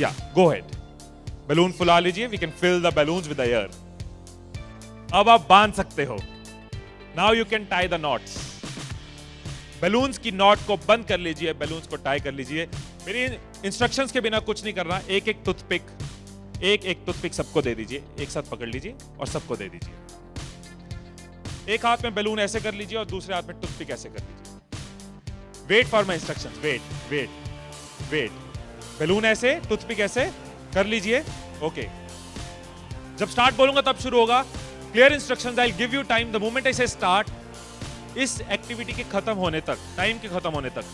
या गो head, balloon फुला लीजिए, we can fill the balloons with air. अब आप बांध सकते हो। Now you can tie the knots. Balloons की नॉट को बंद कर लीजिए, बैलून्स को टाई कर लीजिए। मेरी इंस्ट्रक्शंस के बिना कुछ नहीं करना। एक एक टूथपिक सबको दे दीजिए, एक साथ पकड़ लीजिए और सबको दे दीजिए। एक हाथ में बैलून ऐसे कर लीजिए और दूसरे हाथ में टूथपिक ऐसे कर लीजिए। Wait for my instructions, wait wait wait. Balloon ऐसे, टूथपिक ऐसे कर लीजिए। ओके, जब स्टार्ट बोलूंगा तब शुरू होगा। Clear instructions, I will give you time the moment I से स्टार्ट। इस एक्टिविटी के खत्म होने तक, टाइम के खत्म होने तक,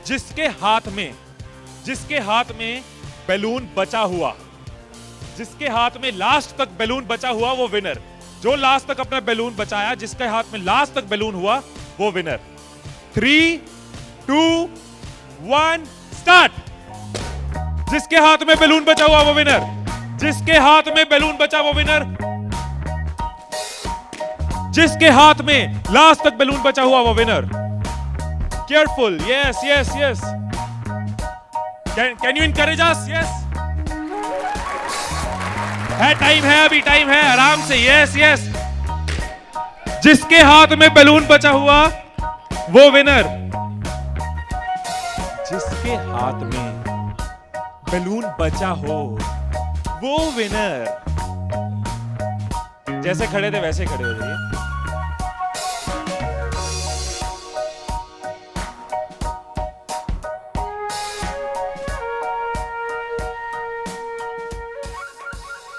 जिसके हाथ में बैलून बचा हुआ, जिसके हाथ में लास्ट तक बैलून बचा हुआ, वो विनर। जो लास्ट तक अपना बैलून बचाया, जिसके हाथ में लास्ट तक बैलून हुआ, वो विनर। 3, 2, 1 स्टार्ट। जिसके हाथ में बैलून बचा हुआ वो विनर, जिसके हाथ में बैलून बचा वो विनर, जिसके हाथ में लास्ट तक बैलून बचा हुआ वो winner. Careful, yes yes yes. Can you encourage us? Yes, है टाइम है, अभी टाइम है, आराम से। Yes yes. जिसके हाथ में बैलून बचा हुआ वो विनर, जिसके हाथ में बैलून बचा हो वो विनर। जैसे खड़े थे वैसे खड़े हो जाइए।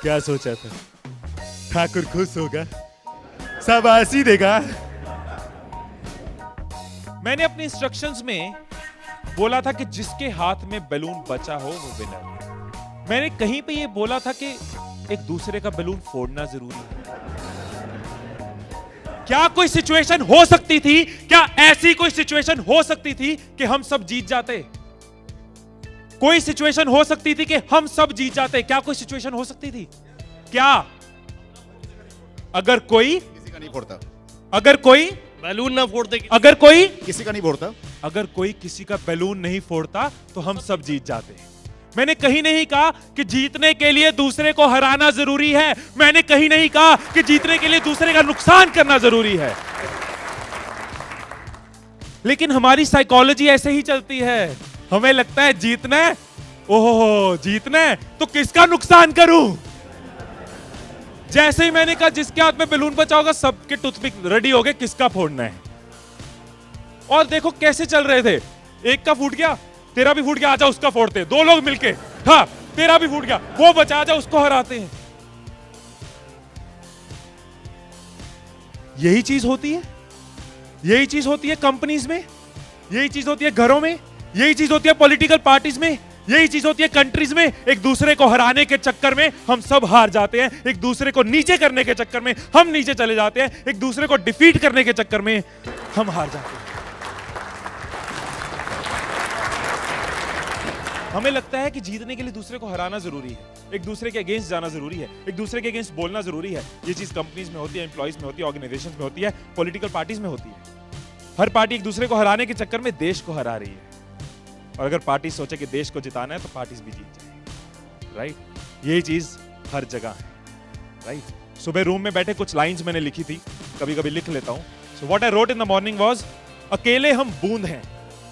क्या सोचा था? ठाकुर खुश होगा, शाबाशी देगा। मैंने अपने इंस्ट्रक्शंस में बोला था कि जिसके हाथ में बैलून बचा हो वो विनर। मैंने कहीं पे ये बोला था कि एक दूसरे का बैलून फोड़ना जरूरी है। क्या कोई सिचुएशन हो सकती थी, क्या ऐसी कोई सिचुएशन हो सकती थी कि हम सब जीत जाते? कोई सिचुएशन हो सकती थी कि हम सब जीत जाते? क्या कोई सिचुएशन हो सकती थी? क्या? अगर कोई किसी का नहीं फोड़ता, अगर कोई बैलून ना फोड़ते, अगर कोई किसी का नहीं फोड़ता, अगर कोई किसी का बैलून नहीं फोड़ता तो हम सब जीत जाते। मैंने कहीं नहीं कहा कि जीतने के लिए दूसरे को हराना जरूरी है। मैंने कहीं नहीं कहा कि जीतने के लिए दूसरे का नुकसान करना जरूरी है। लेकिन हमारी साइकोलॉजी ऐसे ही चलती है। हमें लगता है जीतना है, ओहो जीतना है तो किसका नुकसान करूं। जैसे ही मैंने कहा जिसके हाथ में बैलून बचा होगा, सबके टूथपिक रेडी हो गए, किसका फोड़ना है। और देखो कैसे चल रहे थे। एक का फूट गया, तेरा भी फूट गया, आजा उसका फोड़ते। दो लोग मिलके, हाँ तेरा भी फूट गया, वो बचा, आजा उसको हराते हैं। यही चीज होती है, यही चीज होती है कंपनीज में, यही चीज होती है घरों में, यही चीज होती है पॉलिटिकल पार्टीज में, यही चीज होती है कंट्रीज में। एक दूसरे को हराने के चक्कर में हम सब हार जाते हैं। एक दूसरे को नीचे करने के चक्कर में हम नीचे चले जाते हैं। एक दूसरे को डिफीट करने के चक्कर में हम हार जाते हैं। हमें लगता है कि जीतने के लिए दूसरे को हराना जरूरी है, एक दूसरे के अगेंस्ट जाना जरूरी है, एक दूसरे के अगेंस्ट बोलना जरूरी है। ये चीज कंपनीज में होती है, एम्प्लॉइज में होती है, ऑर्गेनाइजेशंस में होती है, पॉलिटिकल पार्टीज में होती है। हर पार्टी एक दूसरे को हराने के चक्कर में देश को हरा रही है। और अगर पार्टी सोचे कि देश को जिताना है तो पार्टीज भी जीत जाएंगी, राइट। यही चीज हर जगह है, राइट। सुबह रूम में बैठे कुछ लाइंस मैंने लिखी थी, कभी कभी लिख लेता हूं। So what I wrote in the morning was, अकेले हम बूंद हैं,